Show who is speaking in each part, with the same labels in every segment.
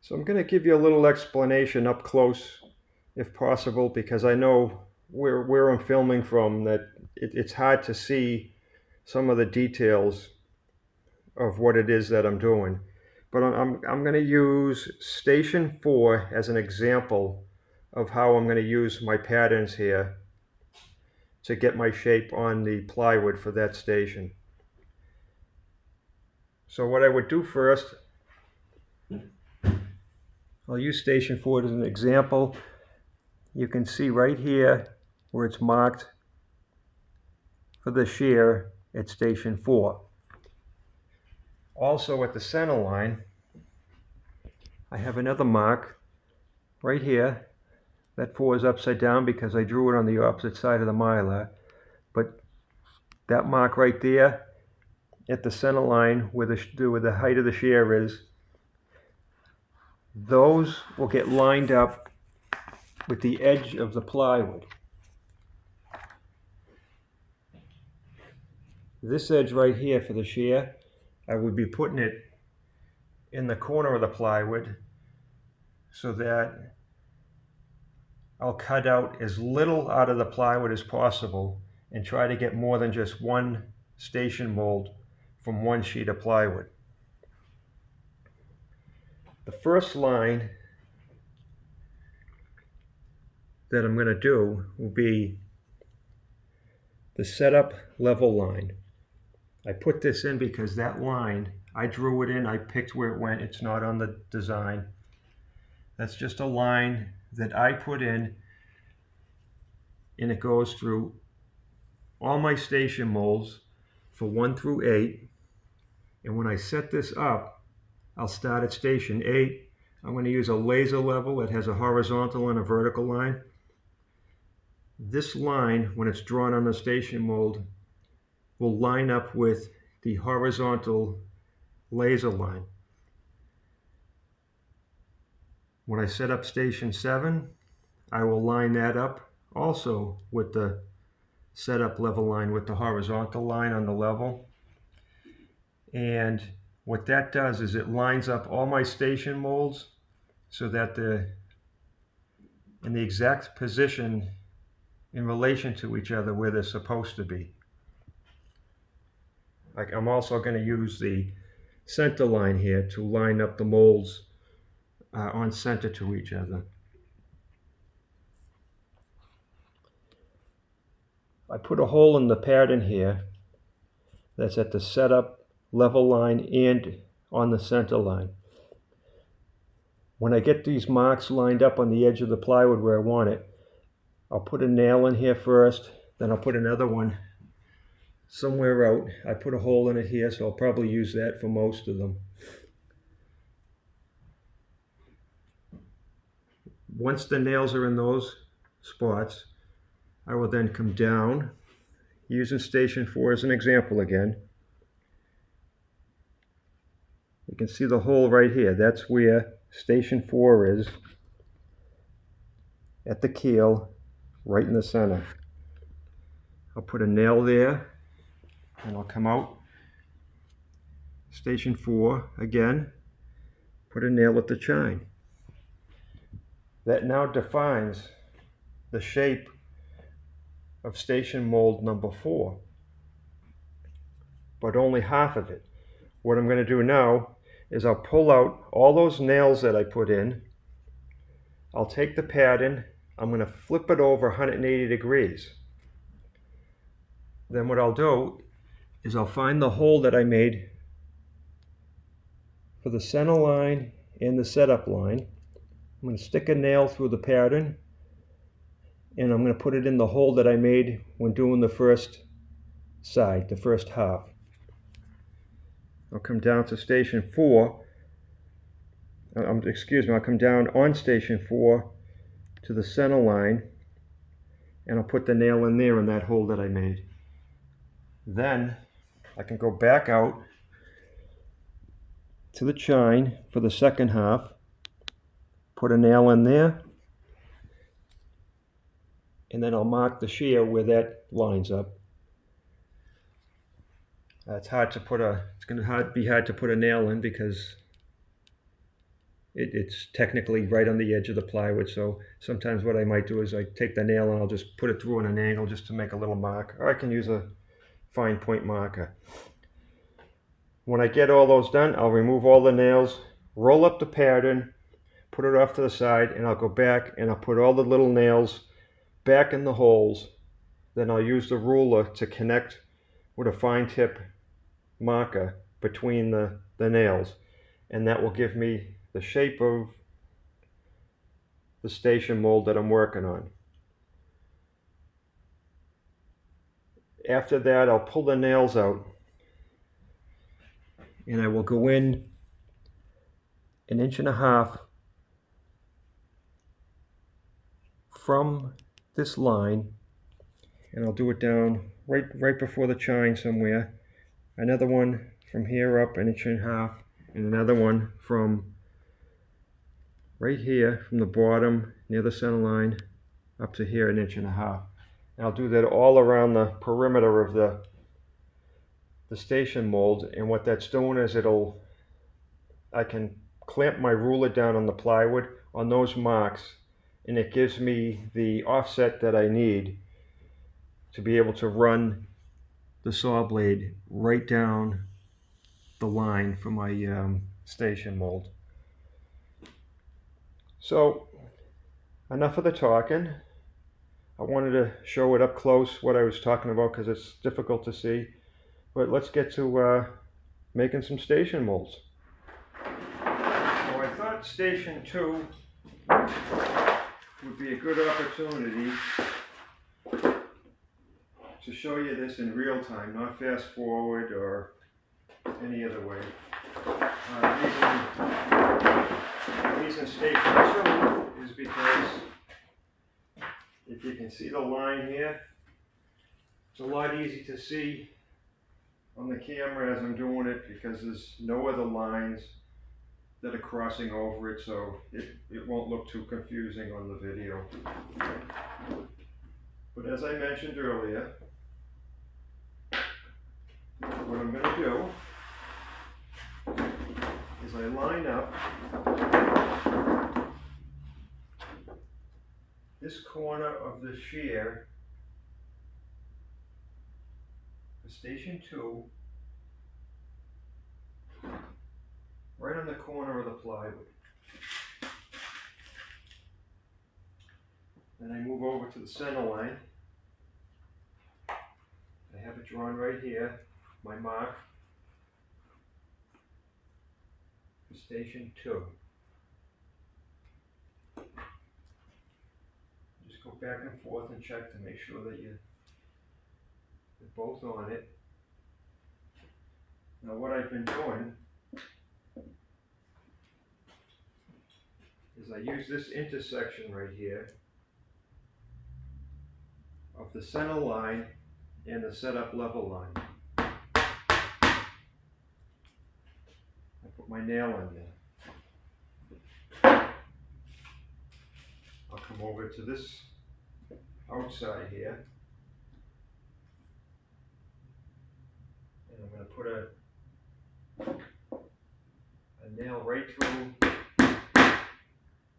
Speaker 1: So I'm going to give you a little explanation up close, if possible, because I know where I'm filming from that it's hard to see some of the details of what it is that I'm doing. But I'm going to use Station 4 as an example of how I'm going to use my patterns here to get my shape on the plywood for that station. So what I would do first, I'll use Station 4 as an example. You can see right here where it's marked for the shear at Station 4. Also at the center line, I have another mark right here. That 4 is upside down because I drew it on the opposite side of the mylar. But that mark right there at the center line where the height of the shear is, those will get lined up with the edge of the plywood. This edge right here for the shear, I would be putting it in the corner of the plywood so that I'll cut out as little out of the plywood as possible and try to get more than just one station mold from one sheet of plywood. The first line that I'm going to do will be the setup level line. I put this in because that line, I drew it in, I picked where it went, it's not on the design. That's just a line that I put in, and it goes through all my station molds for 1 through 8. And when I set this up, I'll start at Station 8. I'm going to use a laser level that has a horizontal and a vertical line. This line, when it's drawn on the station mold, will line up with the horizontal laser line. When I set up Station 7, I will line that up also with the setup level line with the horizontal line on the level. And what that does is it lines up all my station molds so that they're in the exact position in relation to each other where they're supposed to be. I'm also going to use the center line here to line up the molds on center to each other. I put a hole in the pattern here that's at the setup level line and on the center line. When I get these marks lined up on the edge of the plywood where I want it, I'll put a nail in here first, then I'll put another one somewhere out. I put a hole in it here, so I'll probably use that for most of them. Once the nails are in those spots, I will then come down, using Station 4 as an example again. You can see the hole right here. That's where Station 4 is, at the keel, right in the center. I'll put a nail there, and I'll come out. Station 4 again, put a nail at the chine. That now defines the shape of station mold number 4, but only half of it. What I'm going to do now is I'll pull out all those nails that I put in. I'll take the pattern, I'm going to flip it over 180 degrees. Then what I'll do is I'll find the hole that I made for the center line and the setup line. I'm going to stick a nail through the pattern, and I'm going to put it in the hole that I made when doing the first side, the first half. I'll come down to Station 4. I'll come down on Station 4 to the center line, and I'll put the nail in there in that hole that I made. Then I can go back out to the chine for the second half, put a nail in there, and then I'll mark the shear where that lines up. It's going to be hard to put a nail in because it's technically right on the edge of the plywood. So sometimes what I might do is I take the nail and I'll just put it through in an angle just to make a little mark, or I can use a fine point marker. When I get all those done, I'll remove all the nails, roll up the pattern, put it off to the side, and I'll go back and I'll put all the little nails back in the holes. Then I'll use the ruler to connect with a fine tip marker between the nails, and that will give me the shape of the station mold that I'm working on. After that, I'll pull the nails out and I will go in 1.5 inches from this line, and I'll do it down right before the chine somewhere. Another one from here up 1.5 inches, and another one from right here from the bottom near the center line up to here 1.5 inches. And I'll do that all around the perimeter of the station mold, and what that's doing is I can clamp my ruler down on the plywood on those marks, and it gives me the offset that I need to be able to run the saw blade right down the line for my station mold. So enough of the talking. I wanted to show it up close what I was talking about because it's difficult to see, but let's get to making some station molds. So I thought station 2 would be a good opportunity to show you this in real time, not fast forward or any other way. The reason station 2 is because if you can see the line here, it's a lot easier to see on the camera as I'm doing it because there's no other lines that are crossing over it, so it won't look too confusing on the video. But as I mentioned earlier, what I'm going to do is I line up this corner of the shear for station 2 right on the corner of the plywood. Then I move over to the center line. I have it drawn right here, my mark for station 2. Just go back and forth and check to make sure that you're both on it. Now what I've been doing is I use this intersection right here of the center line and the setup level line. I put my nail in there. I'll come over to this outside here, and I'm going to put a nail right through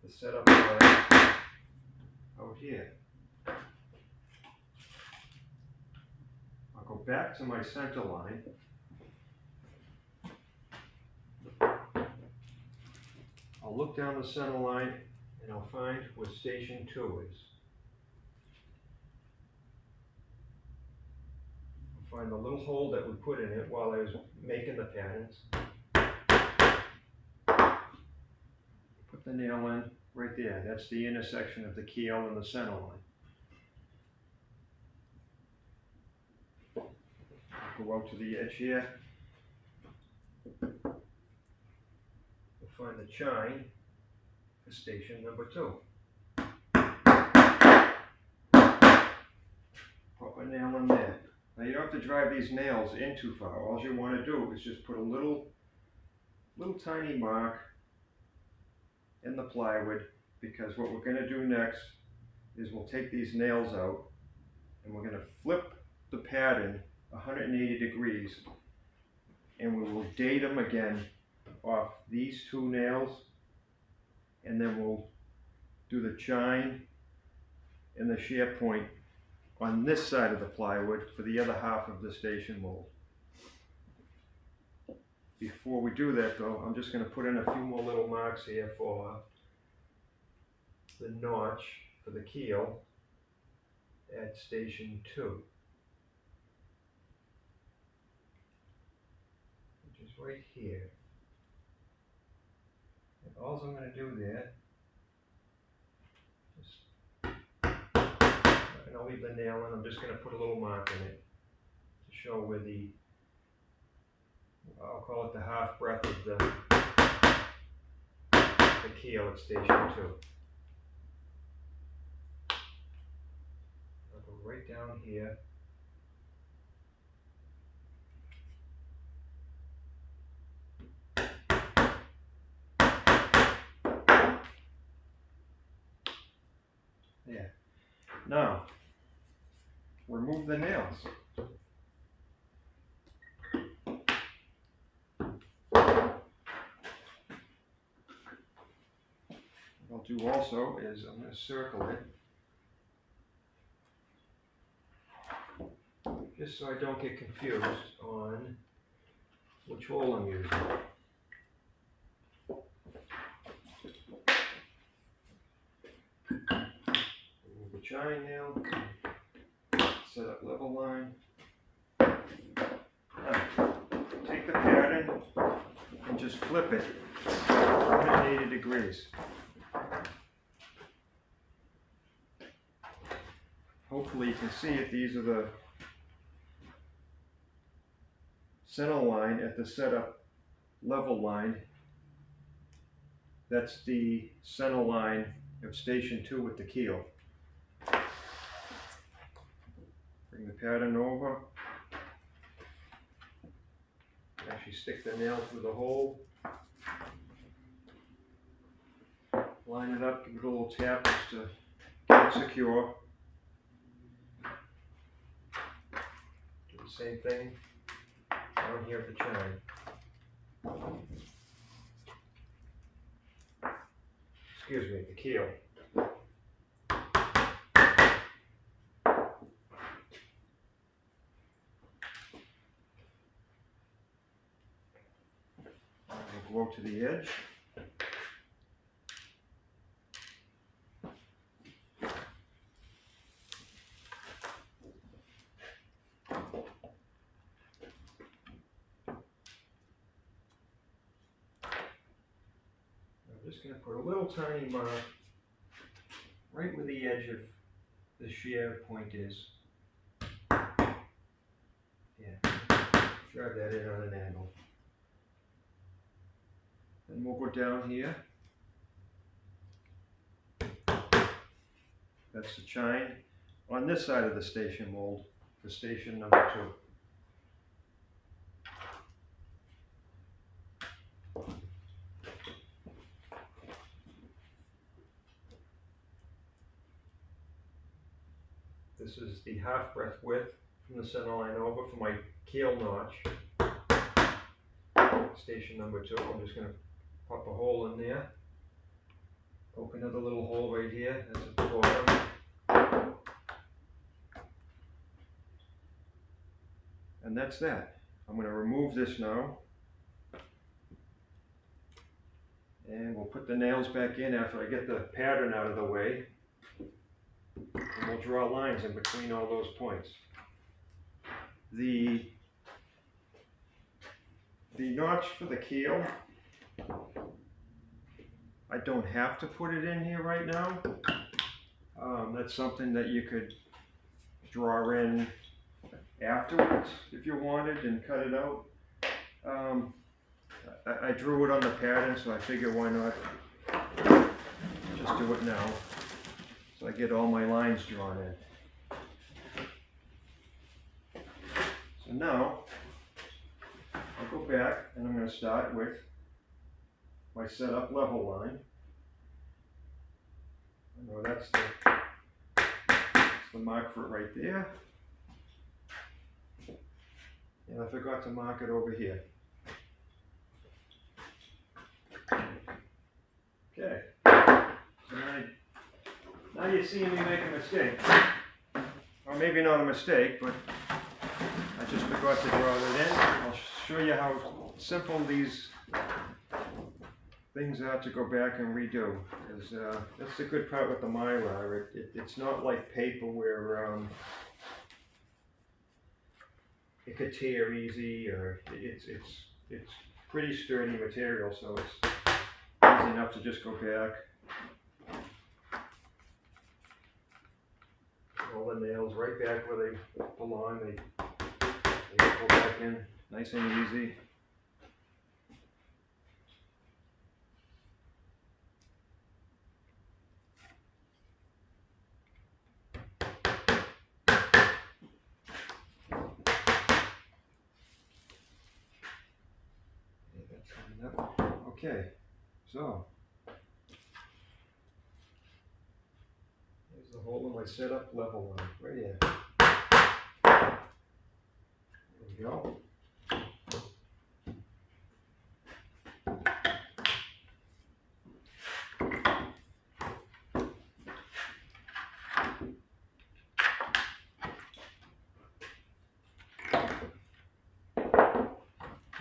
Speaker 1: the setup line out here. I'll go back to my center line. I'll look down the center line and I'll find where station 2 is. I'll find the little hole that we put in it while I was making the patterns. Put the nail in right there. That's the intersection of the keel and the center line. Go out to the edge here. We'll find the chine for station number 2. Pop a nail in there. Now you don't have to drive these nails in too far. All you want to do is just put a little tiny mark in the plywood, because what we're going to do next is we'll take these nails out and we're going to flip the pattern 180 degrees, and we will date them again off these 2 nails and then we'll do the chine and the shear point on this side of the plywood for the other half of the station mold. Before we do that though, I'm just going to put in a few more little marks here for the notch for the keel at station 2. Which is right here. And all I'm going to do there, and I'll leave the nail in, I'm just going to put a little mark in it to show where the, I'll call it the half breadth of the keel at station 2. I'll go right down here. There. Now, remove the nails. What I'll do also is I'm going to circle it, just so I don't get confused on which hole I'm using. Remove the chine nail, set up level line. Now, take the pattern and just flip it 180 degrees. Hopefully you can see it. These are the center line at the setup level line. That's the center line of station 2 with the keel. Bring the pattern over. Actually stick the nail through the hole. Line it up, give it a little tap just to get it secure. Do the same thing down here at the chine. Excuse me, the keel. We'll go to the edge. I'm just going to put a little tiny mark right where the edge of the shear point is. Yeah, drive that in on an angle. Then we'll go down here. That's the chine on this side of the station mold for station number 2. This is the half breadth width from the center line over for my keel notch. Station number 2. I'm just going to pop a hole in there. Poke another little hole right here. That's at the bottom. And that's that. I'm going to remove this now. And we'll put the nails back in after I get the pattern out of the way. And we'll draw lines in between all those points. The notch for the keel, I don't have to put it in here right now. That's something that you could draw in afterwards if you wanted and cut it out. I drew it on the pattern, so I figured why not just do it now. So I get all my lines drawn in. So now, I'll go back and I'm going to start with my setup level line. I know that's the mark for it right there. And I forgot to mark it over here. Okay. you're seeing me make a mistake. Or maybe not a mistake, but I just forgot to draw it in. I'll show you how simple these things are to go back and redo. Because that's the good part with the Mylar. It's not like paper where it could tear easy, or it's pretty sturdy material, so it's easy enough to just go back. All the nails right back where they belong. They go back in nice and easy. Okay, so there's the hole in my setup level line, right here. There we go.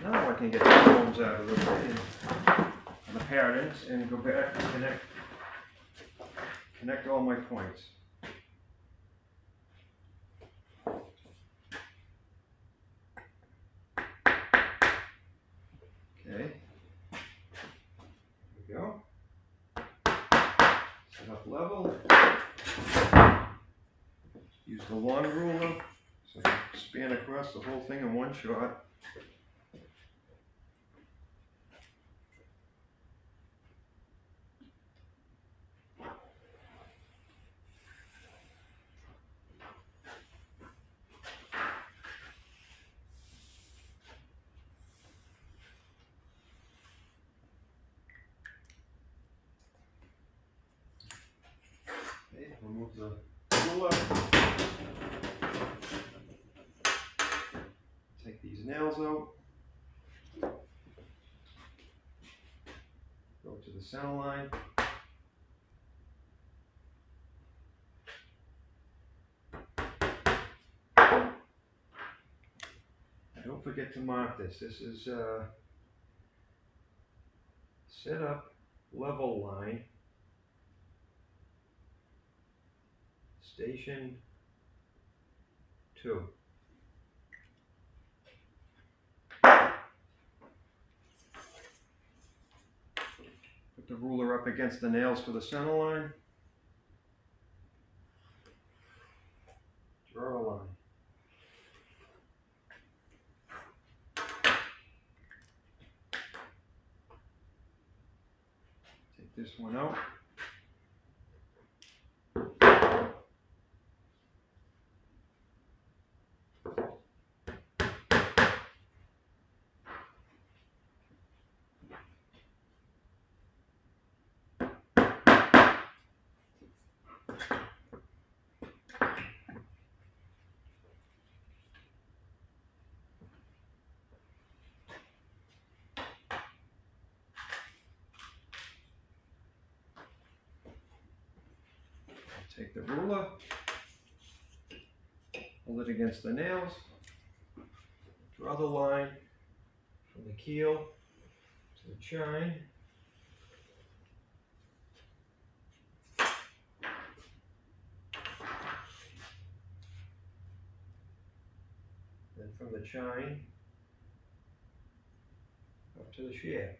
Speaker 1: Now I can get the holes out of the way and the patterns and go back and connect all my points. Okay, there we go. Set up level. Use the long ruler so I can span across the whole thing in one shot. Remove the ruler. Take these nails out. Go to the center line. Don't forget to mark this. This is set up level line. Station 2. Put the ruler up against the nails for the center line. Draw a line. Take this one out. Take the ruler, hold it against the nails, draw the line from the keel to the chine. Then from the chine up to the shear.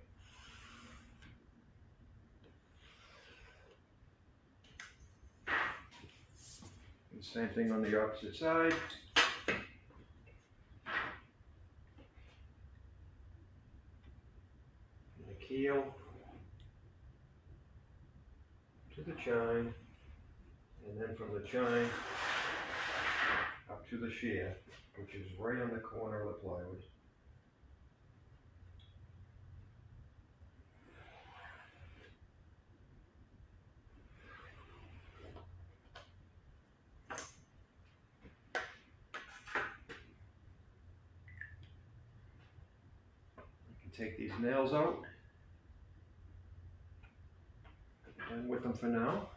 Speaker 1: Same thing on the opposite side. From the keel to the chine, and then from the chine up to the shear, which is right on the corner of the plywood. Take these nails out. I'm with them for now.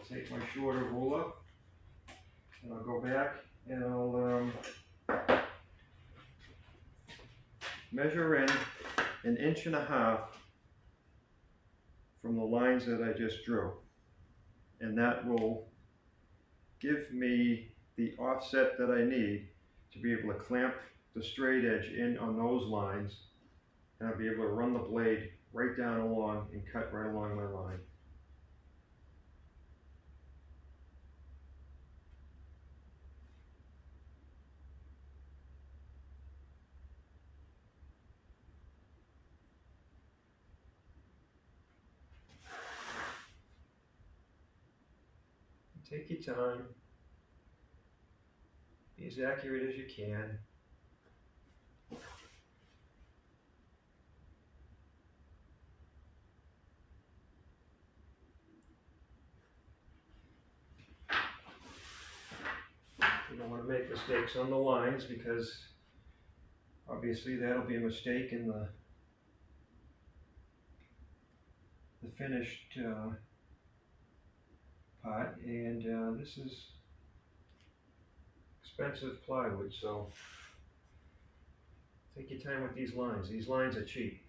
Speaker 1: take my shorter ruler and I'll go back and I'll measure in 1.5 inches from the lines that I just drew. And that will give me the offset that I need to be able to clamp the straight edge in on those lines, and I'll be able to run the blade right down along and cut right along my line. Take your time, be as accurate as you can. You don't want to make mistakes on the lines, because obviously that'll be a mistake in the finished part, and this is expensive plywood, so take your time with these lines. These lines are cheap.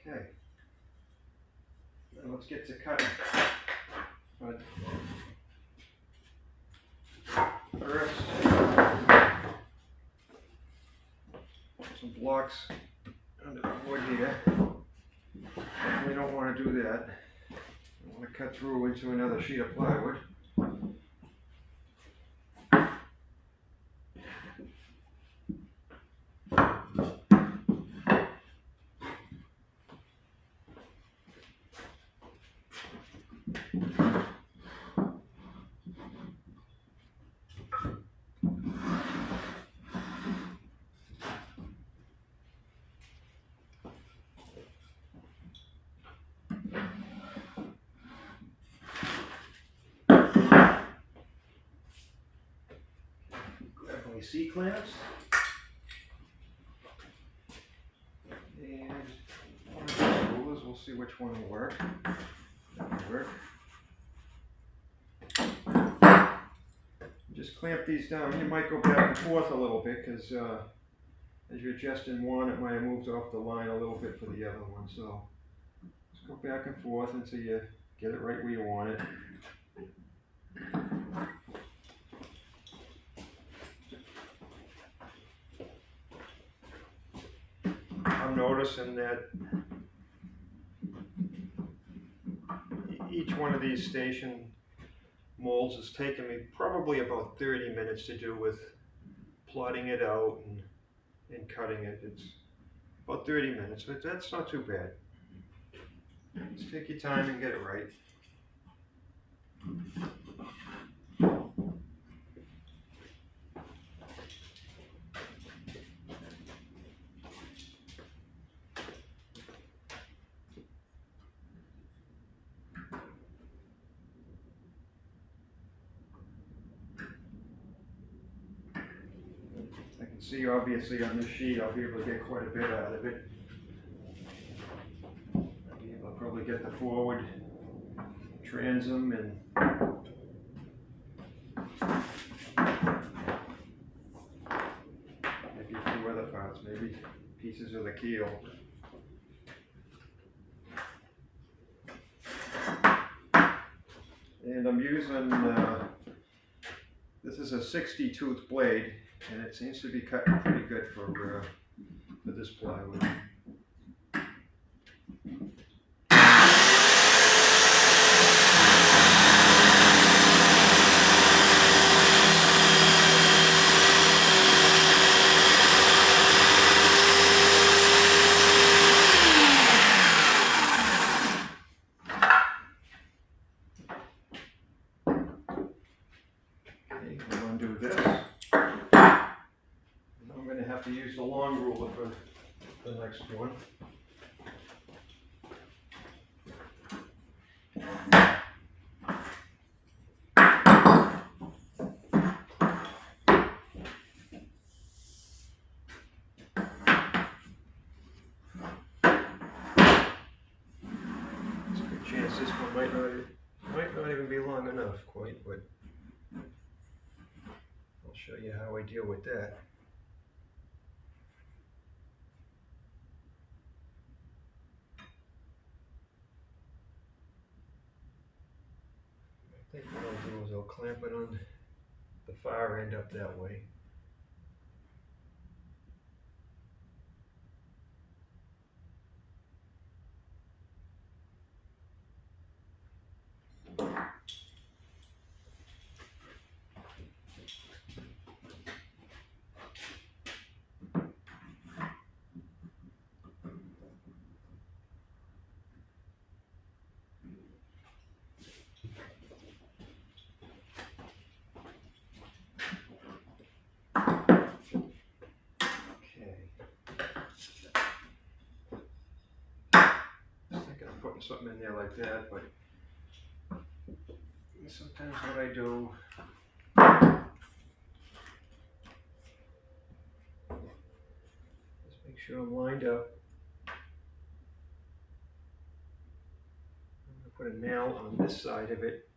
Speaker 1: Okay, now let's get to cutting. But first, some blocks under the wood here. We don't want to do that. I want to cut through into another sheet of plywood. C-clamps, and one of these rulers. We'll see which one will work. That will work. Just clamp these down. You might go back and forth a little bit, because as you're adjusting one, it might have moved off the line a little bit for the other one. So just go back and forth until you get it right where you want it. I'm noticing that each one of these station molds has taken me probably about 30 minutes to do, with plotting it out and cutting it. It's about 30 minutes, but that's not too bad. Just take your time and get it right. See, obviously on this sheet I'll be able to get quite a bit out of it. I'll be able to probably get the forward transom and maybe a few other parts, maybe pieces of the keel. And I'm using, this is a 60 tooth blade, and it seems to be cutting pretty good for this plywood. the next one. There's a good chance this one might not even be long enough quite, but I'll show you how I deal with that. I think what I'll do is I'll clamp it on the far end up that way. Putting something in there like that, but sometimes what I do is make sure I'm lined up. I'm going to put a nail on this side of it.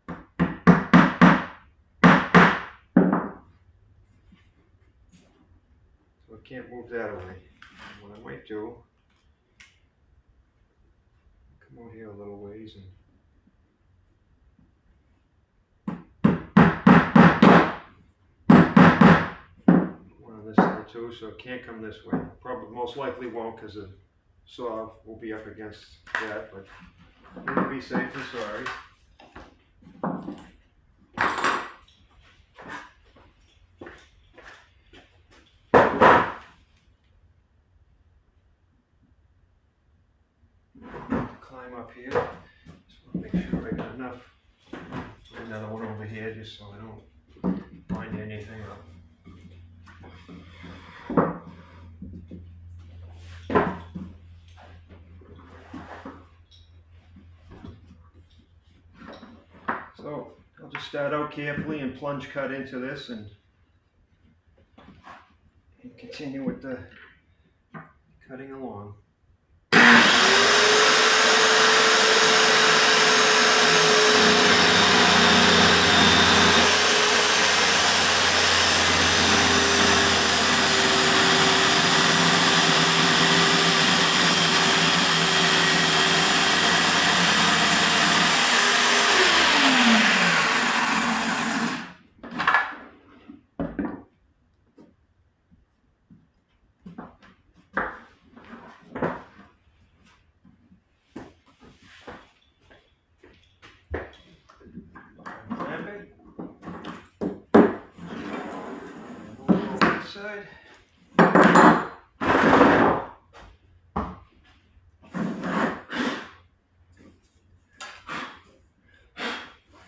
Speaker 1: So I can't move that away. And what I might do, come out here a little ways and one on this side too, so it can't come this way. Probably most likely won't because the saw will be up against that, but to be safe and sorry. Climb up here. Just want to make sure I got enough. Put another one over here just so I don't bind anything up. So I'll just start out carefully and plunge cut into this and continue with the cutting along. Side.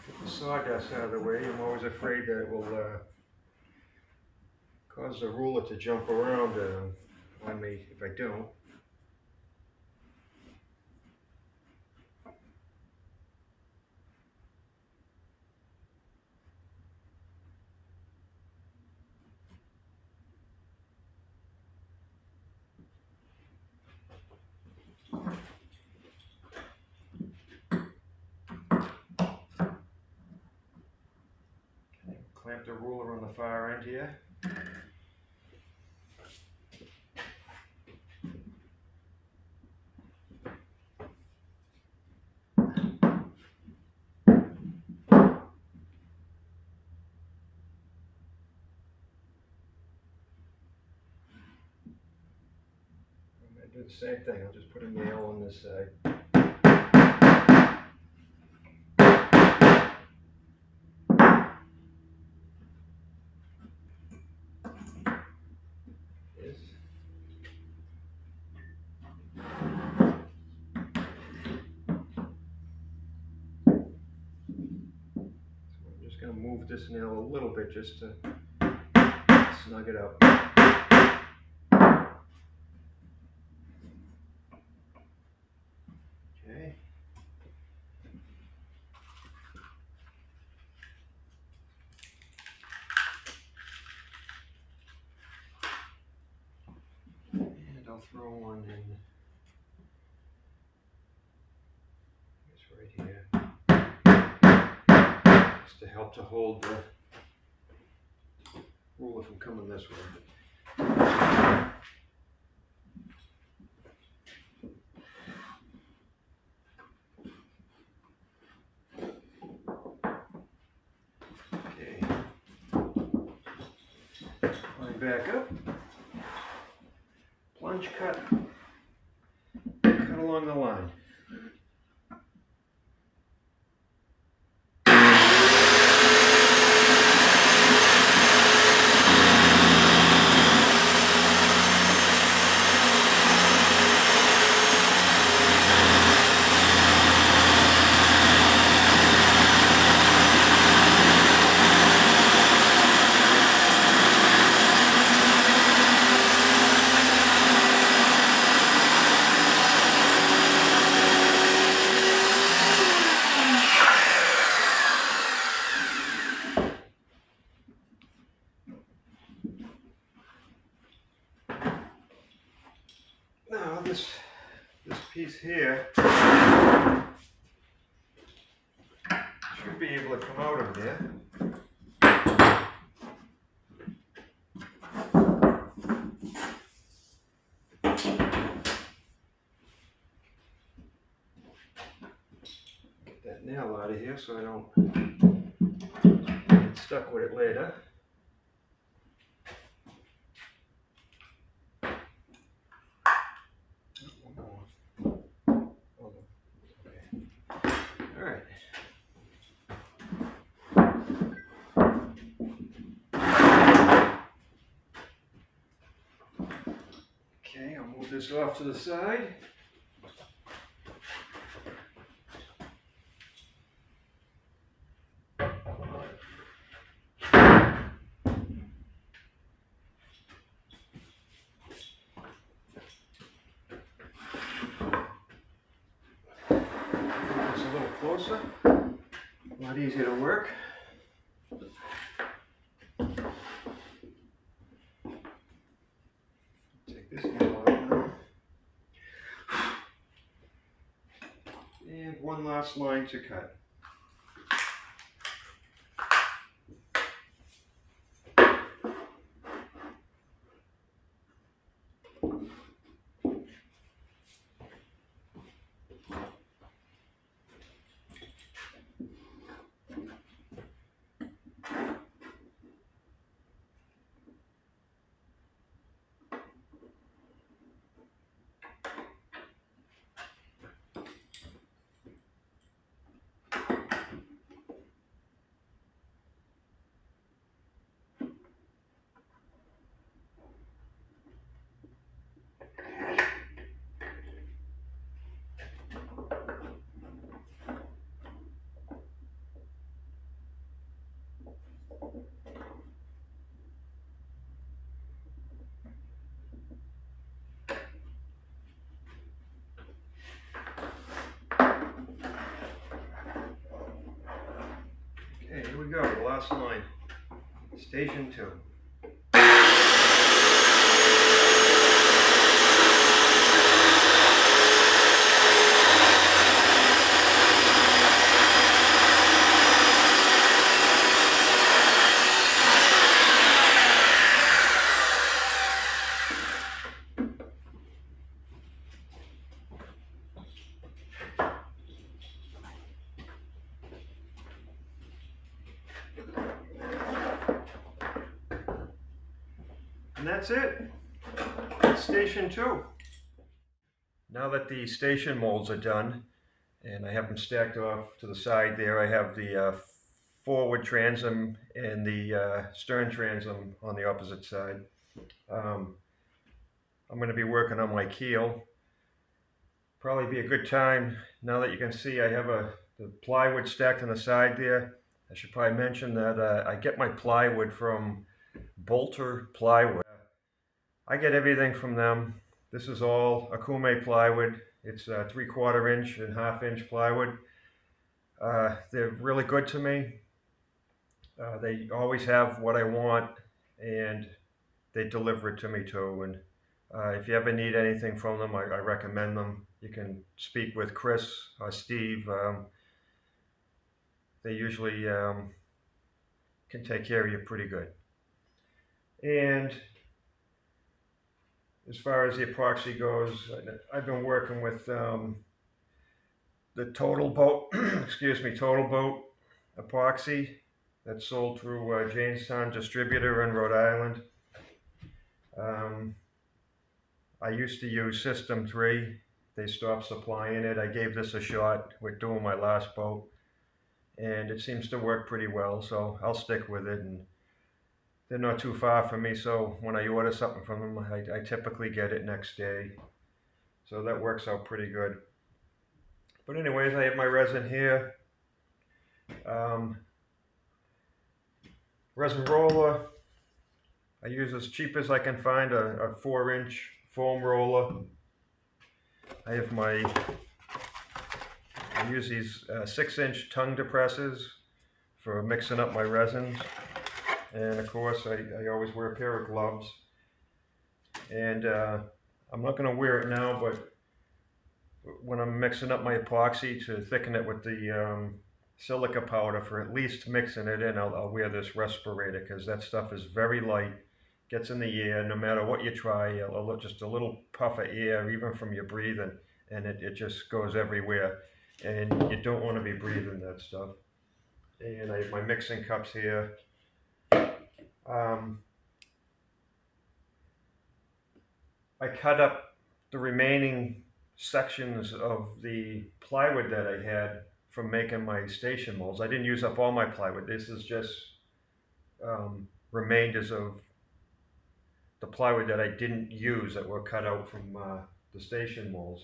Speaker 1: Get the sawdust out of the way. I'm always afraid that it will cause the ruler to jump around on me if I don't. Clamp the ruler on the far end here. I'm going to do the same thing. I'll just put a nail on this side. Going to move this nail a little bit just to snug it up. throw one in. It's right here. Just to help to hold the ruler from coming this way. Okay. Line back up. Plunge cut. Cut along the line. Now this piece here should be able to come out of there. Get that nail out of here so I don't get stuck with it later. Okay, I'll move this off to the side. It's a little closer, a lot easier to work. Take this nail out now. And one last line to cut. Okay, here we go, the last line. Station 2. And that's it. That's station 2. Now that the station molds are done, and I have them stacked off to the side there, I have the forward transom and the stern transom on the opposite side. I'm going to be working on my keel. Probably be a good time, now that you can see I have the plywood stacked on the side there. I should probably mention that I get my plywood from Bolter Plywood. I get everything from them. This is all Akume plywood. It's 3/4 inch and 1/2 inch plywood. They're really good to me. They always have what I want, and they deliver it to me too. And If you ever need anything from them, I recommend them. You can speak with Chris or Steve. They usually can take care of you pretty good. And as far as the epoxy goes, I've been working with the Total Boat, excuse me, Total Boat epoxy that's sold through Jamestown Distributor in Rhode Island. I used to use System 3. They stopped supplying it. I gave this a shot with doing my last boat, and it seems to work pretty well, so I'll stick with it. And they're not too far from me, so when I order something from them, I typically get it next day. So that works out pretty good. But anyways, I have my resin here. Resin roller. I use as cheap as I can find a 4-inch foam roller. I use these 6-inch tongue depressors for mixing up my resins. And of course, I always wear a pair of gloves. And I'm not going to wear it now, but when I'm mixing up my epoxy to thicken it with the silica powder, for at least mixing it in, I'll wear this respirator, because that stuff is very light, gets in the air. No matter what you try, just a little puff of air, even from your breathing, and it just goes everywhere. And you don't want to be breathing that stuff. And I have my mixing cups here. I cut up the remaining sections of the plywood that I had from making my station molds. I didn't use up all my plywood. This is just remainders of the plywood that I didn't use that were cut out from the station molds.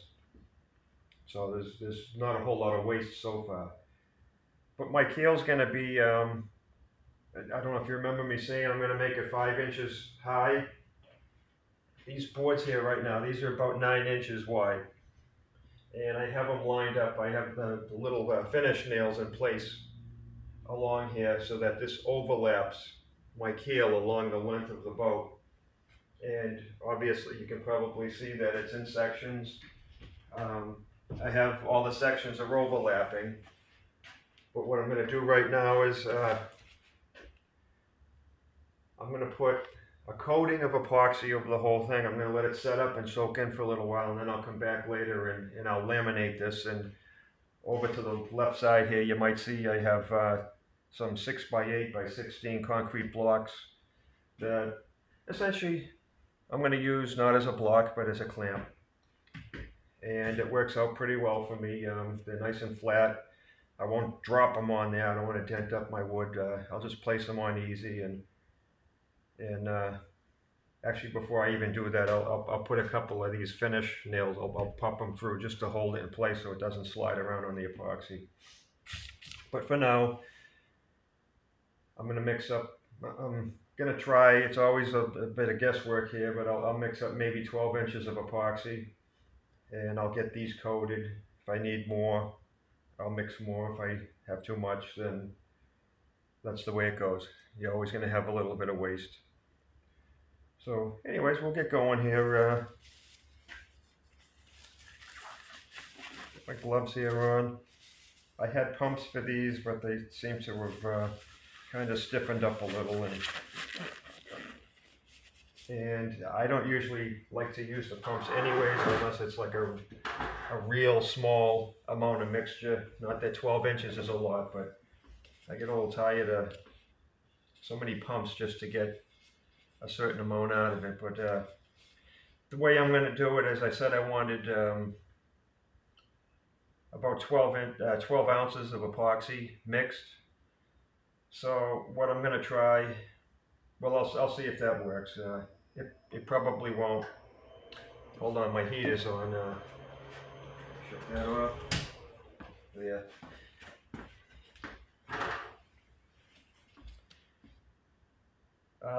Speaker 1: So there's not a whole lot of waste so far. But my keel's going to be, I don't know if you remember me saying I'm going to make it 5 inches high. These boards here right now, these are about 9 inches wide. And I have them lined up. I have the little finish nails in place along here so that this overlaps my keel along the length of the boat. And obviously you can probably see that it's in sections. I have all the sections are overlapping. But what I'm going to do right now is I'm going to put a coating of epoxy over the whole thing. I'm going to let it set up and soak in for a little while, and then I'll come back later and I'll laminate this. And over to the left side here, you might see I have some 6x8 by 16 concrete blocks that essentially I'm going to use not as a block but as a clamp. And it works out pretty well for me. They're nice and flat. I won't drop them on there. I don't want to dent up my wood. I'll just place them on easy, and actually before I even do that, I'll put a couple of these finish nails. I'll pop them through just to hold it in place so it doesn't slide around on the epoxy. But for now, I'm going to mix up. I'm going to try. It's always a bit of guesswork here, but I'll mix up maybe 12 inches of epoxy, and I'll get these coated. If I need more, I'll mix more. If I have too much, then that's the way it goes. You're always going to have a little bit of waste. So anyways, we'll get going here. Get my gloves here on. I had pumps for these, but they seem to have kind of stiffened up a little. And I don't usually like to use the pumps anyways, unless it's like a real small amount of mixture. Not that 12 inches is a lot, but I get a little tired of so many pumps just to get a certain amount out of it. But the way I'm going to do it, as I said, I wanted about 12 ounces of epoxy mixed. So what I'm going to try, well, I'll see if that works. It probably won't. Hold on, my heat is on. Shut that off. Yeah.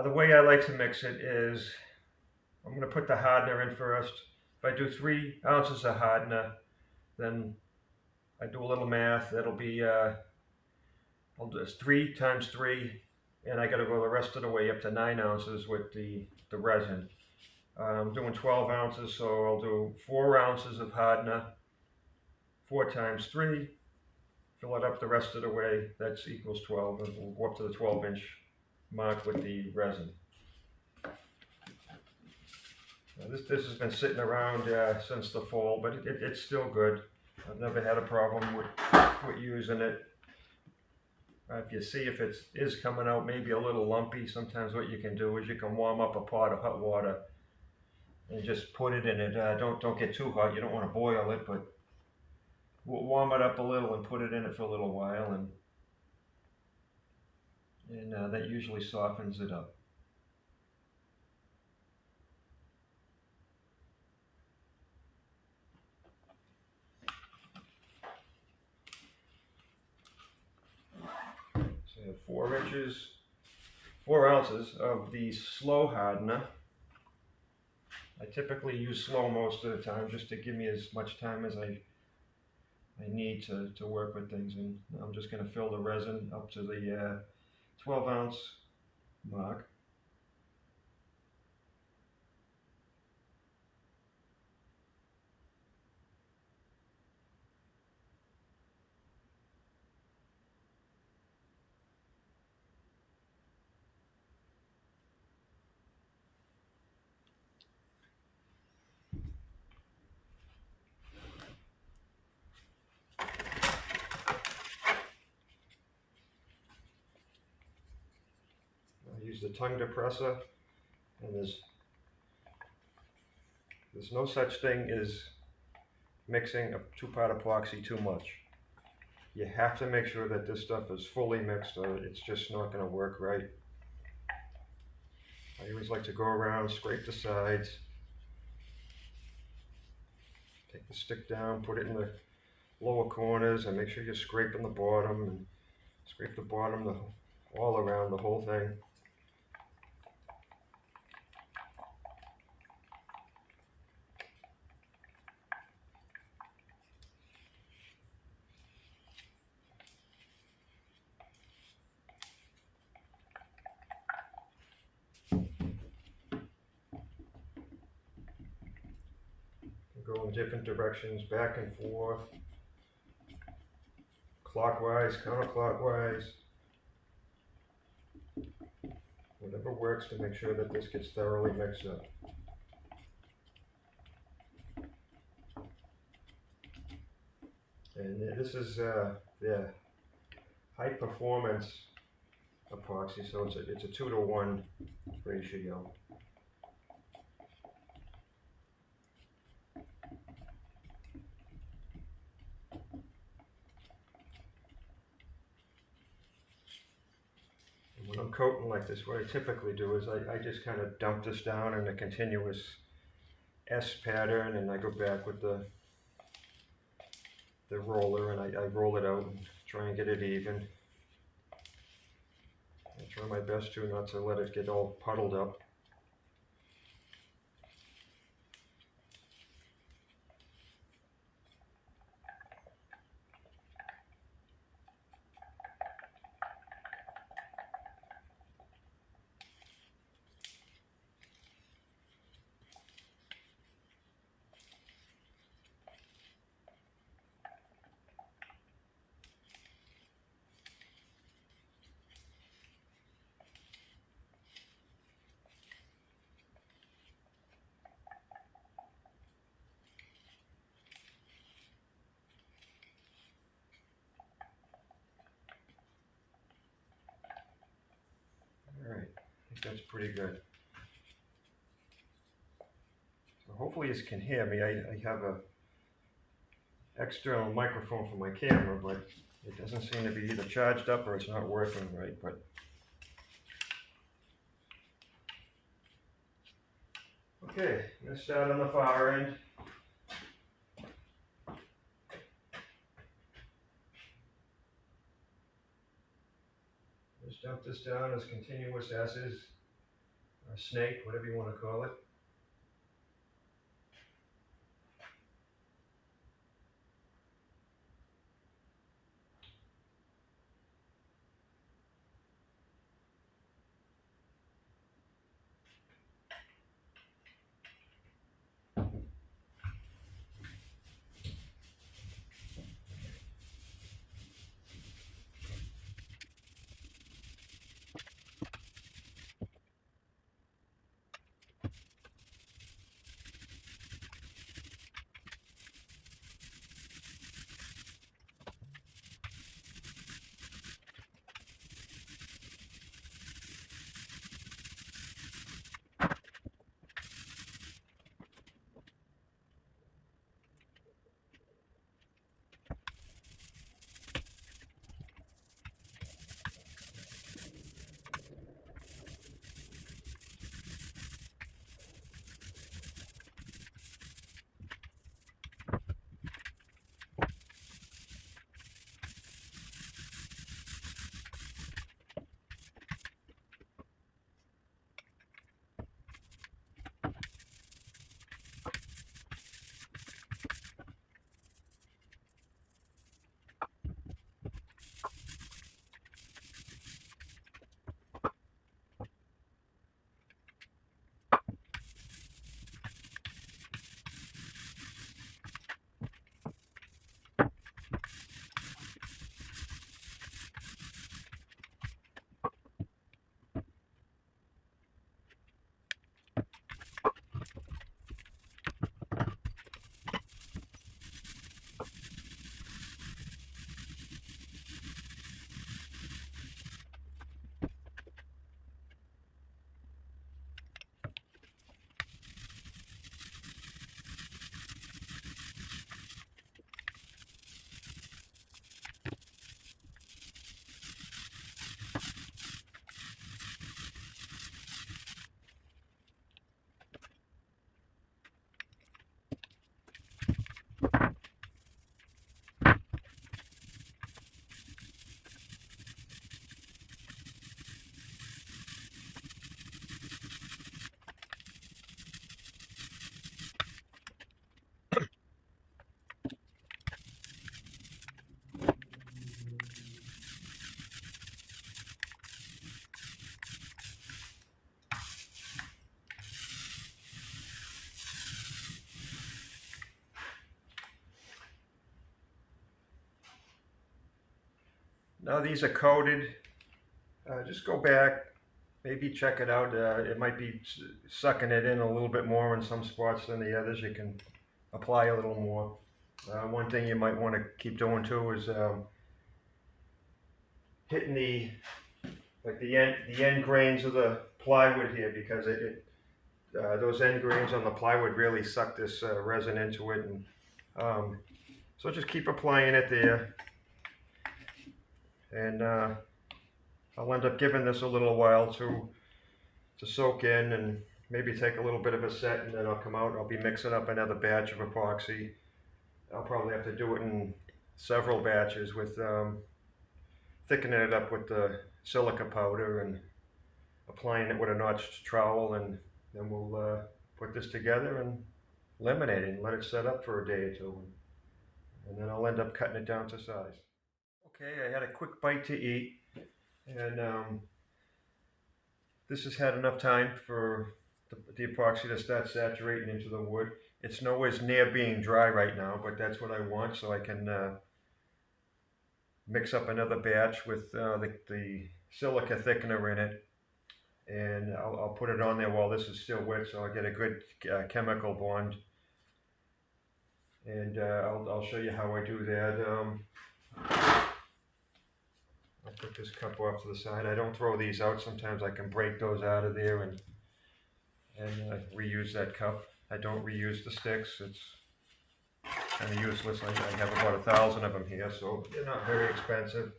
Speaker 1: The way I like to mix it is I'm going to put the hardener in first. If I do 3 ounces of hardener, then I do a little math. That'll be, I'll do 3 times 3, and I got to go the rest of the way up to 9 ounces with the resin. I'm doing 12 ounces, so I'll do 4 ounces of hardener, 4 times 3, fill it up the rest of the way. That equals 12, and we'll go up to the 12-inch mark with the resin. Now this has been sitting around since the fall, but it's still good. I've never had a problem with using it. If you see if it is coming out maybe a little lumpy, sometimes what you can do is you can warm up a pot of hot water and just put it in it. Don't get too hot. You don't want to boil it, but warm it up a little and put it in it for a little while, and that usually softens it up. So you have 4 ounces of the slow hardener. I typically use slow most of the time just to give me as much time as I need to work with things. And I'm just going to fill the resin up to the 12-ounce mark. I use the tongue depressor, and there's no such thing as mixing a 2-part epoxy too much. You have to make sure that this stuff is fully mixed or it's just not going to work right. I always like to go around, scrape the sides, take the stick down, put it in the lower corners, and make sure you're scraping the bottom, and scrape the bottom all around the whole thing. Go in different directions, back and forth, clockwise, counterclockwise, whatever works to make sure that this gets thoroughly mixed up. And this is the high performance epoxy, so it's a 2-to-1 ratio. When I'm coating like this, what I typically do is I just kind of dump this down in a continuous S pattern, and I go back with the roller, and I roll it out and try and get it even. I try my best to not to let it get all puddled up. Alright, I think that's pretty good. So hopefully you can hear me. I have a external microphone for my camera, but it doesn't seem to be either charged up or it's not working right. But okay, I'm going to start on the far end. Just dump this down as continuous S's, or snake, whatever you want to call it. Now these are coated. Just go back, maybe check it out. It might be sucking it in a little bit more in some spots than the others. You can apply a little more. One thing you might want to keep doing too is hitting the end grains of the plywood here, because those end grains on the plywood really suck this resin into it, and so just keep applying it there, and I'll end up giving this a little while to soak in and maybe take a little bit of a set, and then I'll come out. I'll be mixing up another batch of epoxy. I'll probably have to do it in several batches with thickening it up with the silica powder and applying it with a notched trowel, and then we'll put this together and laminate it and let it set up for a day or two, and then I'll end up cutting it down to size. Okay, I had a quick bite to eat, and this has had enough time for the epoxy to start saturating into the wood. It's nowhere near being dry right now, but that's what I want, so I can mix up another batch with the silica thickener in it, and I'll put it on there while this is still wet, so I'll get a good chemical bond, and I'll show you how I do that. I'll put this cup off to the side. I don't throw these out. Sometimes I can break those out of there and reuse that cup. I don't reuse the sticks. It's kind of useless. I have about 1,000 of them here, so they're not very expensive.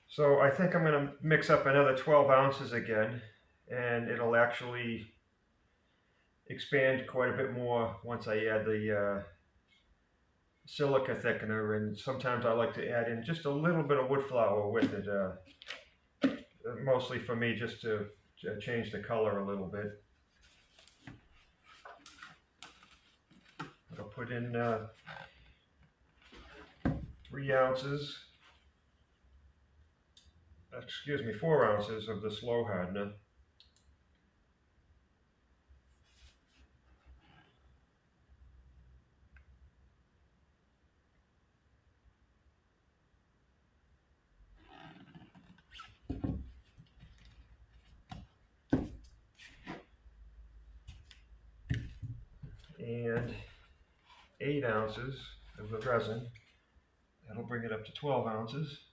Speaker 1: So I think I'm going to mix up another 12 ounces again, and it'll actually expand quite a bit more once I add the silica thickener, and sometimes I like to add in just a little bit of wood flour with it, mostly for me, just to change the color a little bit. I'll put in 4 ounces of the slow hardener. And 8 ounces of the resin. That'll bring it up to 12 ounces.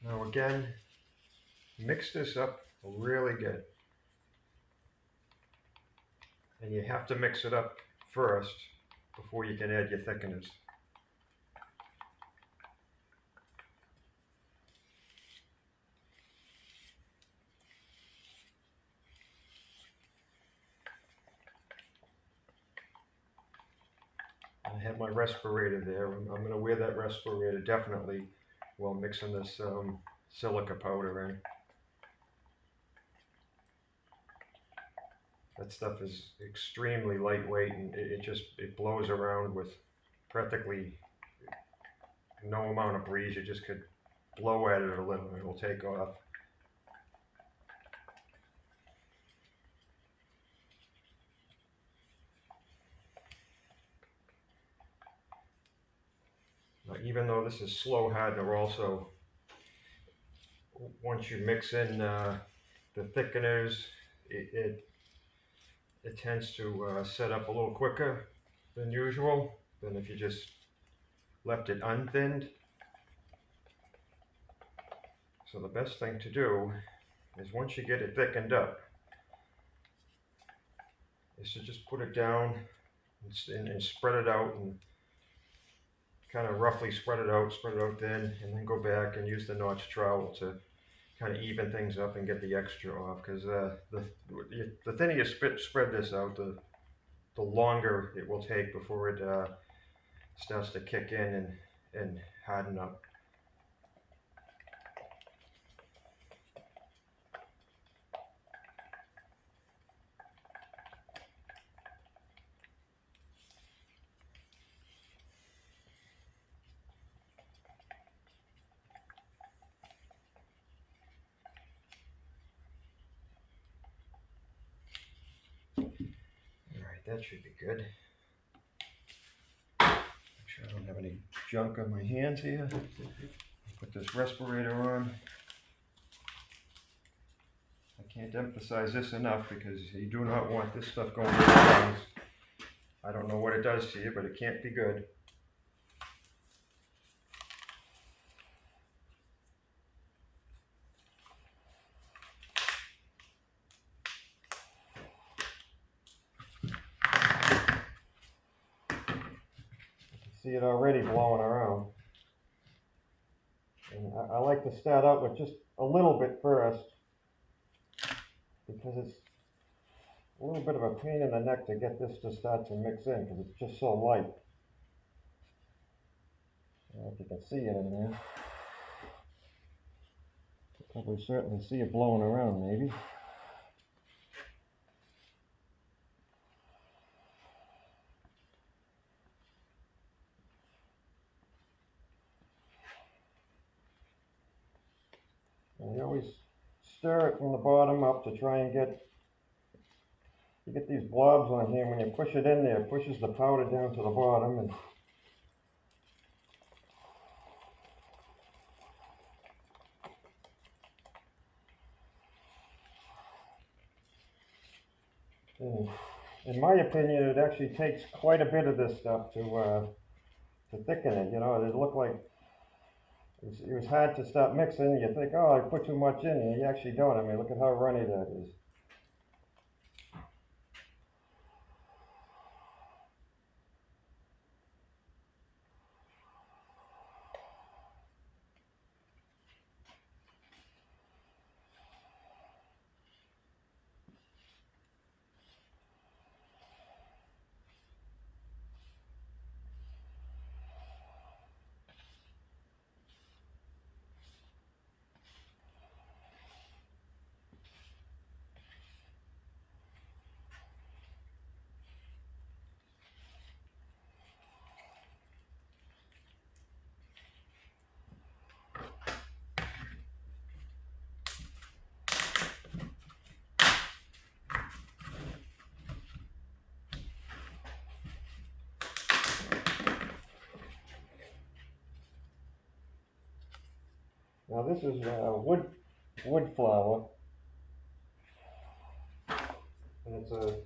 Speaker 1: Now again, mix this up really good. And you have to mix it up first before you can add your thickeners. I have my respirator there. I'm going to wear that respirator definitely while mixing this silica powder in. That stuff is extremely lightweight, and it blows around with practically no amount of breeze. You just could blow at it a little and it'll take off. Now, even though this is slow hardener, also, once you mix in the thickeners, it tends to set up a little quicker than usual than if you just left it unthinned. So the best thing to do is, once you get it thickened up, is to just put it down and spread it out, and kind of roughly spread it out thin, and then go back and use the notch trowel to kind of even things up and get the extra off, because the thinner you spread this out, the longer it will take before it starts to kick in and harden up. that should be good. Make sure I don't have any junk on my hands here. Put this respirator on. I can't emphasize this enough because you do not want this stuff going in your lungs. I don't know what it does to you, but it can't be good. See it already blowing around. And I like to start out with just a little bit first because it's a little bit of a pain in the neck to get this to start to mix in because it's just so light. I don't know if you can see it in there. You can probably certainly see it blowing around maybe. And you always stir it from the bottom up to try and get these blobs on here. When you push it in there, it pushes the powder down to the bottom. And in my opinion, it actually takes quite a bit of this stuff to thicken it. You know, it looked like it was hard to stop mixing. You think, oh, I put too much in, and you actually don't. I mean, look at how runny that is. Now this is wood flour, and it's a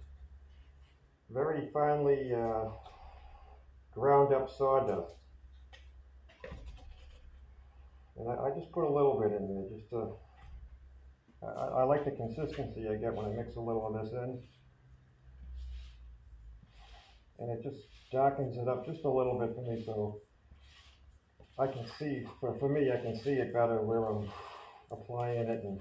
Speaker 1: very finely ground up sawdust. And I just put a little bit in there, just to, I like the consistency I get when I mix a little of this in. And it just darkens it up just a little bit for me, so I can see, for me, I can see it better where I'm applying it. And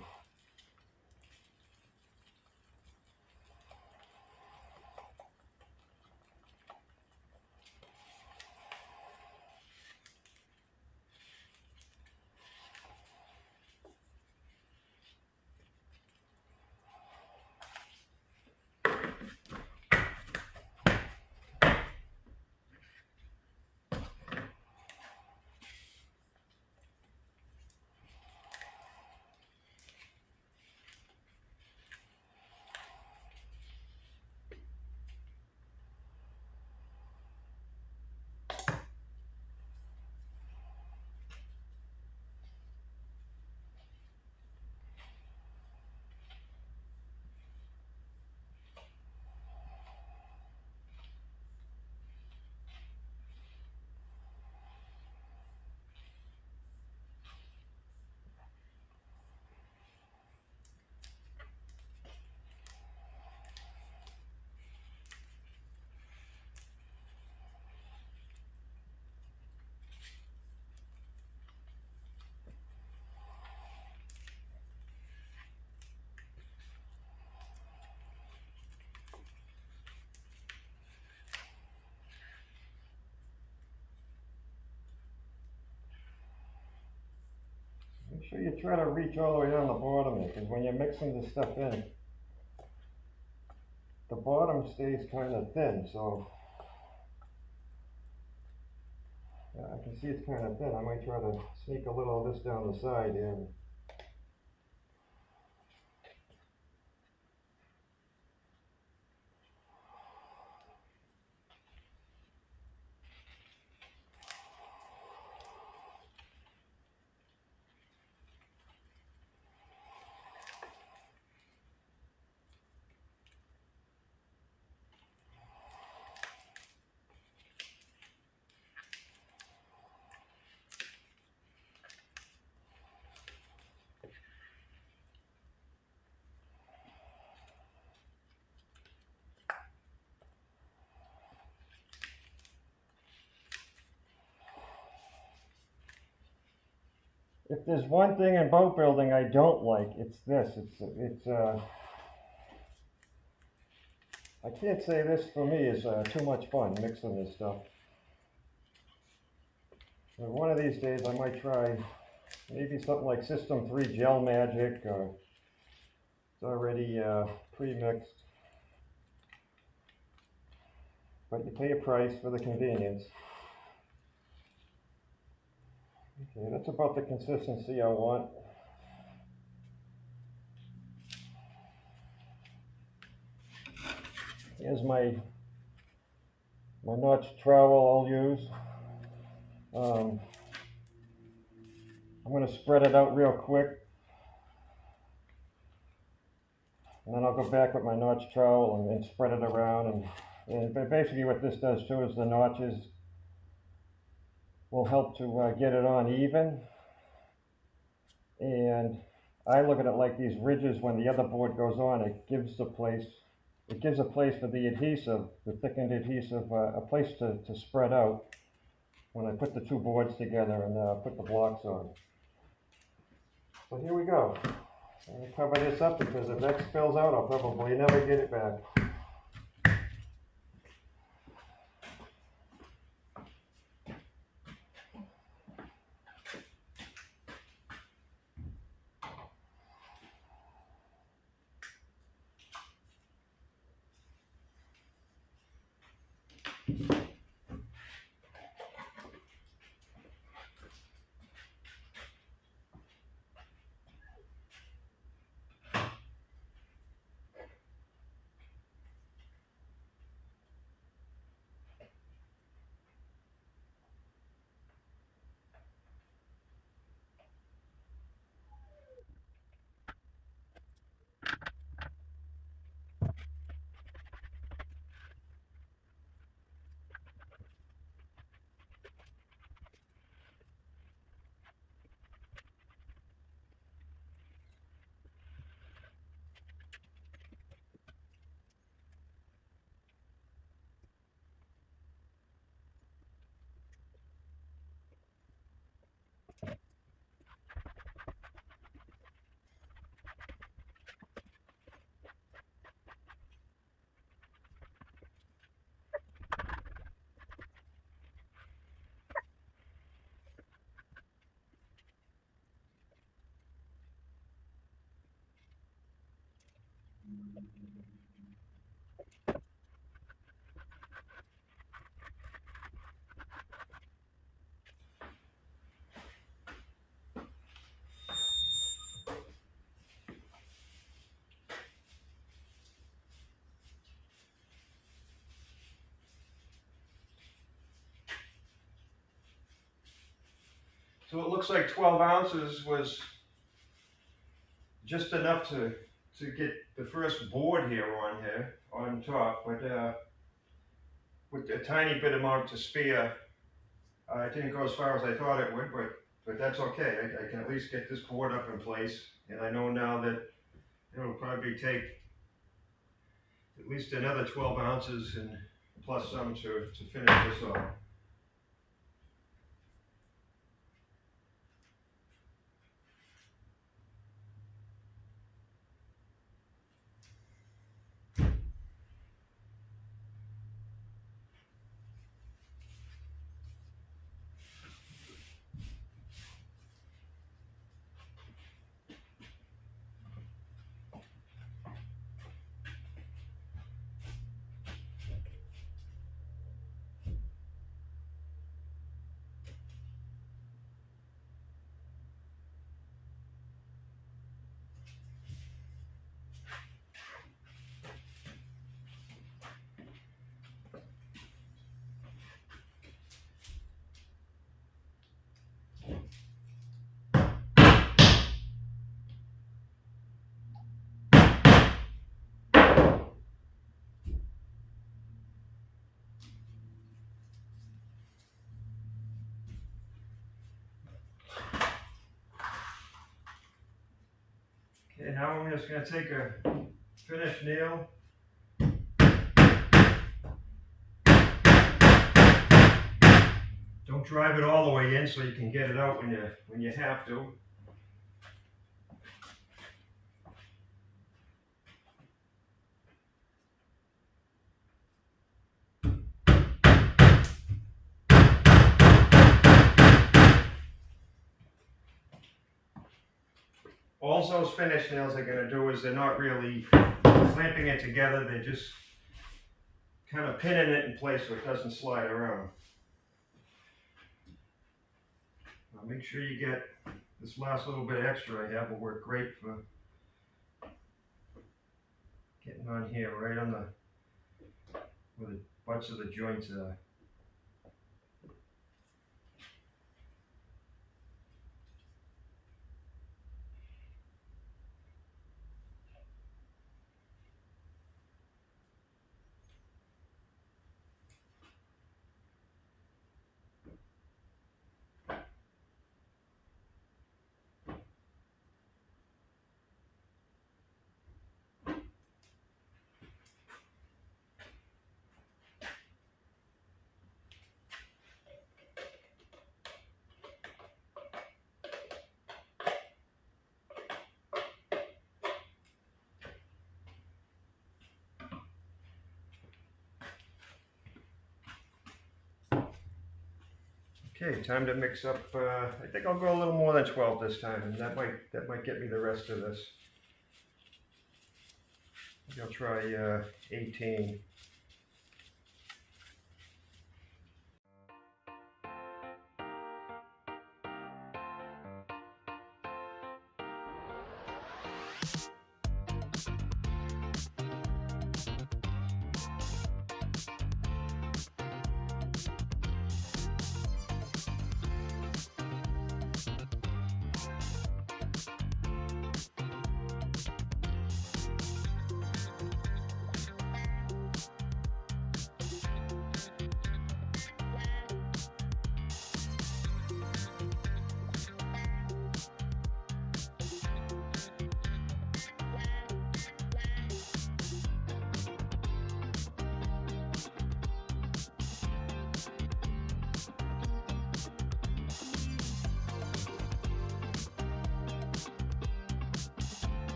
Speaker 1: make sure you try to reach all the way down the bottom, because when you're mixing this stuff in, the bottom stays kind of thin, so yeah, I can see it's kind of thin. I might try to sneak a little of this down the side here. If there's one thing in boat building I don't like, it's this. I can't say this for me is too much fun mixing this stuff. But one of these days I might try maybe something like System 3 Gel Magic, or it's already pre-mixed. But you pay a price for the convenience. Okay, that's about the consistency I want. Here's my notch trowel I'll use. I'm going to spread it out real quick, and then I'll go back with my notch trowel and spread it around. And basically what this does too is the notches will help to get it on even. And I look at it like these ridges, when the other board goes on, it gives a place for the adhesive, the thickened adhesive, a place to spread out when I put the two boards together and put the blocks on. So here we go. I'm going to cover this up because if that spills out, I'll probably never get it back. So it looks like 12 ounces was just enough to get the first board here on top, but with a tiny bit amount to spare, it didn't go as far as I thought it would, but that's okay. I can at least get this board up in place, and I know now that it'll probably take at least another 12 ounces and plus some to finish this off. Okay, now I'm just going to take a finished nail. Don't Don't drive it all the way in so you can get it out when you have to. All those finish nails are going to do is they're not really clamping it together, they're just kind of pinning it in place so it doesn't slide around. Now make sure you get this last little bit extra I have will work great for getting on here, right on where the butts of the joints are. Okay, time to mix up. I think I'll go a little more than 12 this time, and that might get me the rest of this. Maybe I'll try 18.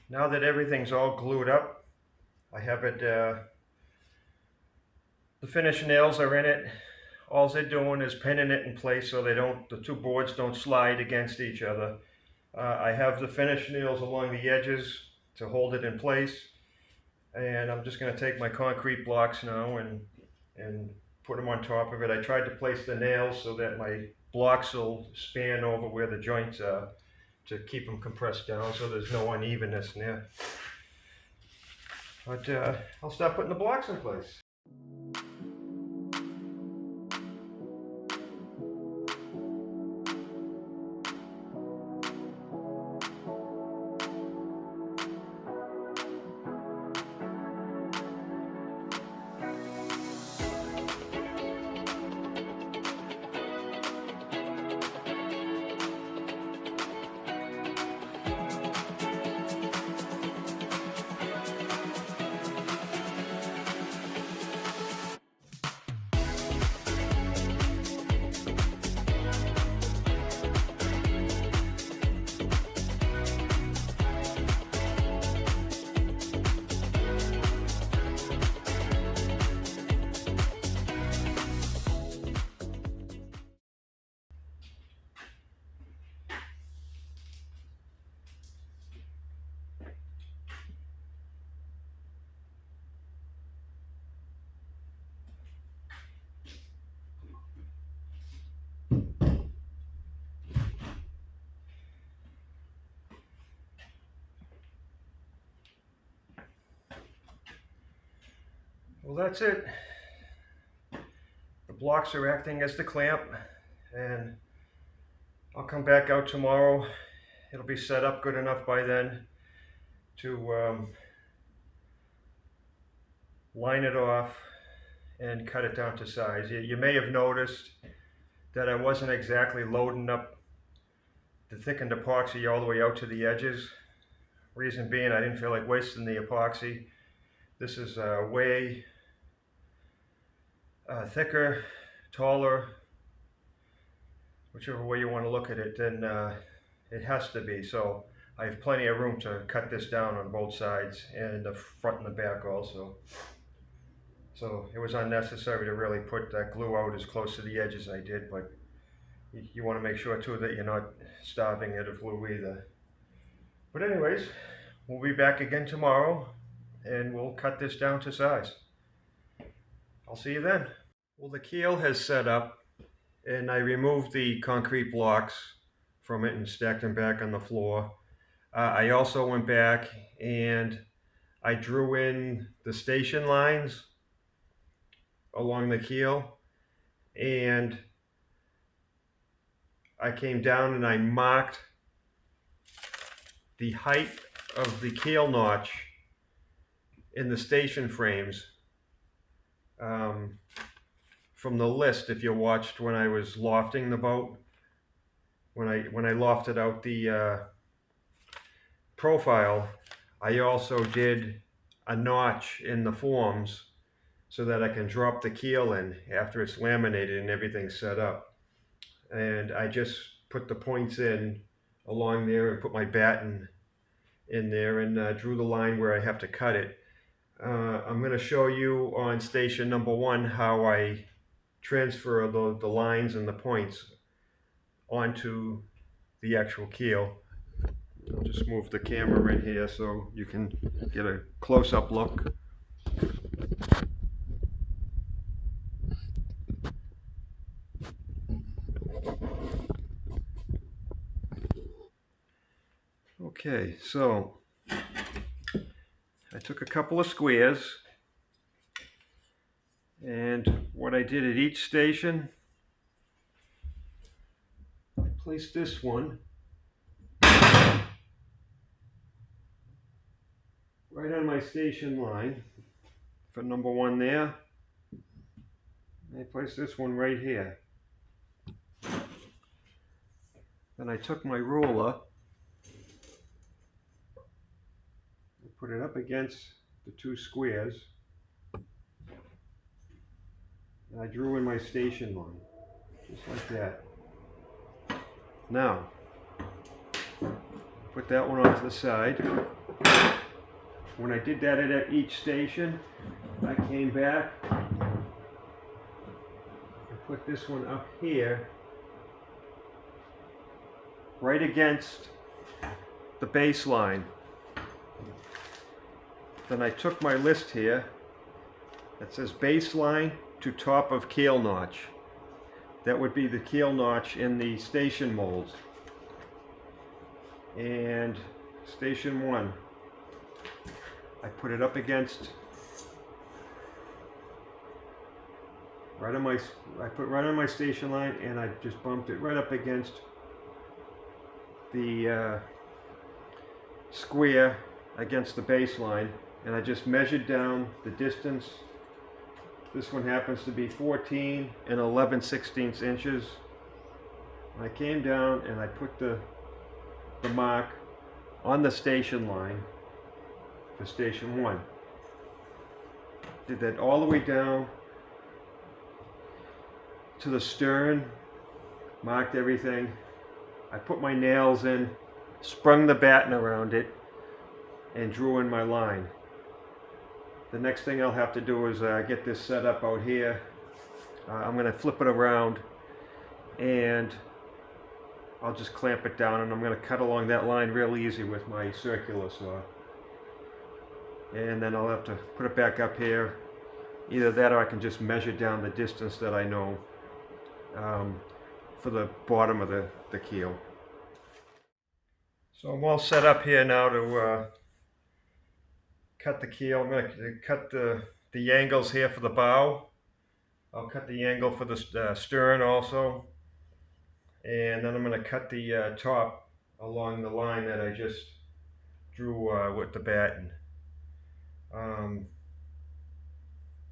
Speaker 1: Now that everything's all glued up, I have it, the finish nails are in it. All they're doing is pinning it in place so the two boards don't slide against each other. I have the finish nails along the edges to hold it in place. And I'm just going to take my concrete blocks now and put them on top of it. I tried to place the nails so that my blocks will span over where the joints are to keep them compressed down so there's no unevenness in there. But I'll start putting the blocks in place. Well, that's it. The blocks are acting as the clamp, and I'll come back out tomorrow. It'll be set up good enough by then to line it off and cut it down to size. You may have noticed that I wasn't exactly loading up the thickened epoxy all the way out to the edges. Reason being, I didn't feel like wasting the epoxy. This is way thicker, taller, whichever way you want to look at it, then it has to be. So I have plenty of room to cut this down on both sides, and the front and the back also. So it was unnecessary to really put that glue out as close to the edge as I did, but you want to make sure too that you're not starving it of glue either. But anyways, we'll be back again tomorrow and we'll cut this down to size. I'll see you then. Well, the keel has set up and I removed the concrete blocks from it and stacked them back on the floor. I also went back and I drew in the station lines along the keel, and I came down and I marked the height of the keel notch in the station frames from the list. If you watched when I was lofting the boat, when I lofted out the profile, I also did a notch in the forms so that I can drop the keel in after it's laminated and everything's set up. And I just put the points in along there and put my batten in there and drew the line where I have to cut it. I'm going to show you on station number 1 how I transfer the lines and the points onto the actual keel. I'll just move the camera in here so you can get a close-up look. Okay, so I took a couple of squares, and what I did at each station, I placed this one right on my station line for number 1 there. I placed this one right here. Then I took my ruler, put it up against the 2 squares, and I drew in my station line, just like that. Now, put that one off to the side. When I did that at each station, I came back and put this one up here, right against the baseline. Then I took my list here that says baseline to top of keel notch. That would be the keel notch in the station molds. And station 1, I put it up against I put right on my station line, and I just bumped it right up against the square against the baseline, and I just measured down the distance. This one happens to be 14 and 11/16 inches. I came down and I put the mark on the station line for station 1. Did that all the way down to the stern, marked everything. I put my nails in, sprung the batten around it, and drew in my line. The next thing I'll have to do is get this set up out here. I'm going to flip it around and I'll just clamp it down, and I'm going to cut along that line real easy with my circular saw. And then I'll have to put it back up here. Either that, or I can just measure down the distance that I know for the bottom of the keel. So I'm all set up here now to cut the keel. I'm going to cut the angles here for the bow. I'll cut the angle for the stern also. And then I'm going to cut the top along the line that I just drew with the batten. I'm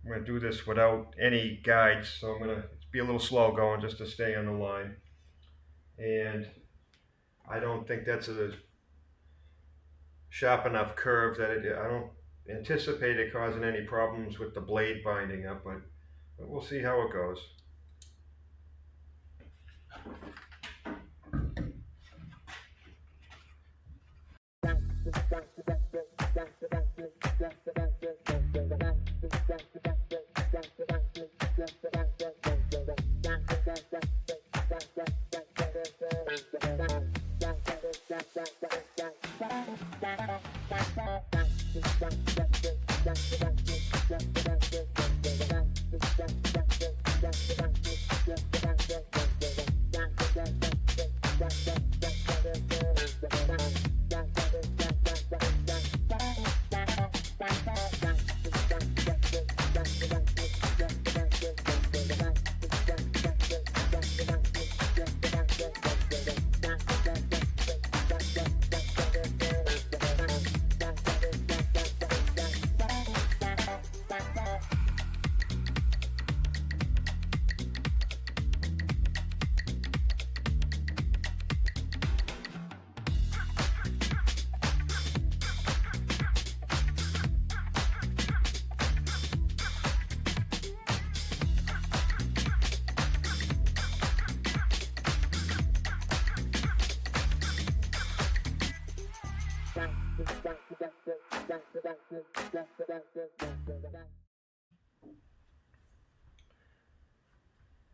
Speaker 1: going to do this without any guides, so I'm going to be a little slow going just to stay on the line. And I don't think that's a sharp enough curve that I don't anticipate it causing any problems with the blade binding up, but we'll see how it goes.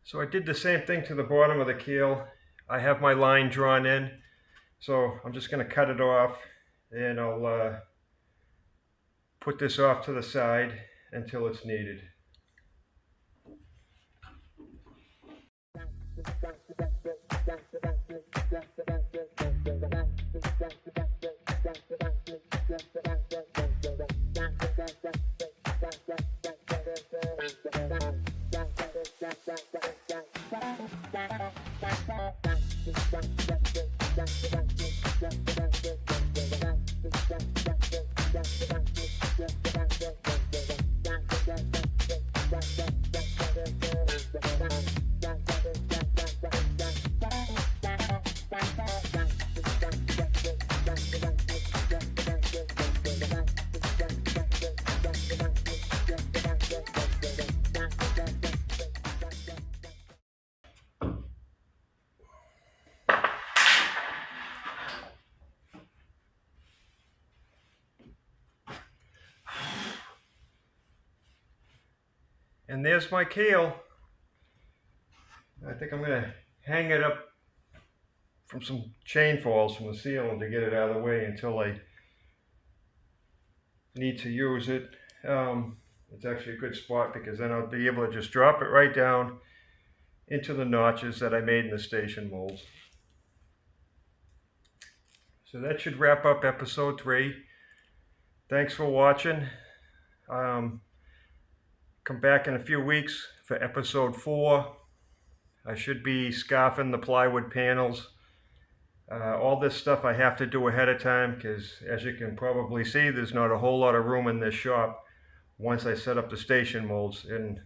Speaker 1: So I did the same thing to the bottom of the keel. I have my line drawn in, so I'm just going to cut it off, and I'll put this off to the side until it's needed. And there's my keel. I think I'm going to hang it up from some chain falls from the ceiling to get it out of the way until I need to use it. It's actually a good spot because then I'll be able to just drop it right down into the notches that I made in the station molds. So that should wrap up episode 3. Thanks for watching. Come back in a few weeks for episode 4. I should be scarfing the plywood panels. All this stuff I have to do ahead of time because, as you can probably see, there's not a whole lot of room in this shop once I set up the station molds, and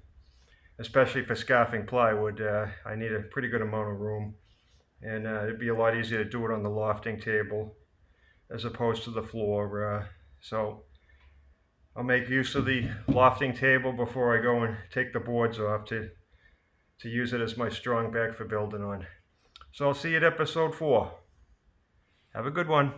Speaker 1: especially for scarfing plywood, I need a pretty good amount of room, and it'd be a lot easier to do it on the lofting table as opposed to the floor. So I'll make use of the lofting table before I go and take the boards off to use it as my strong back for building on. So I'll see you at episode 4. Have a good one.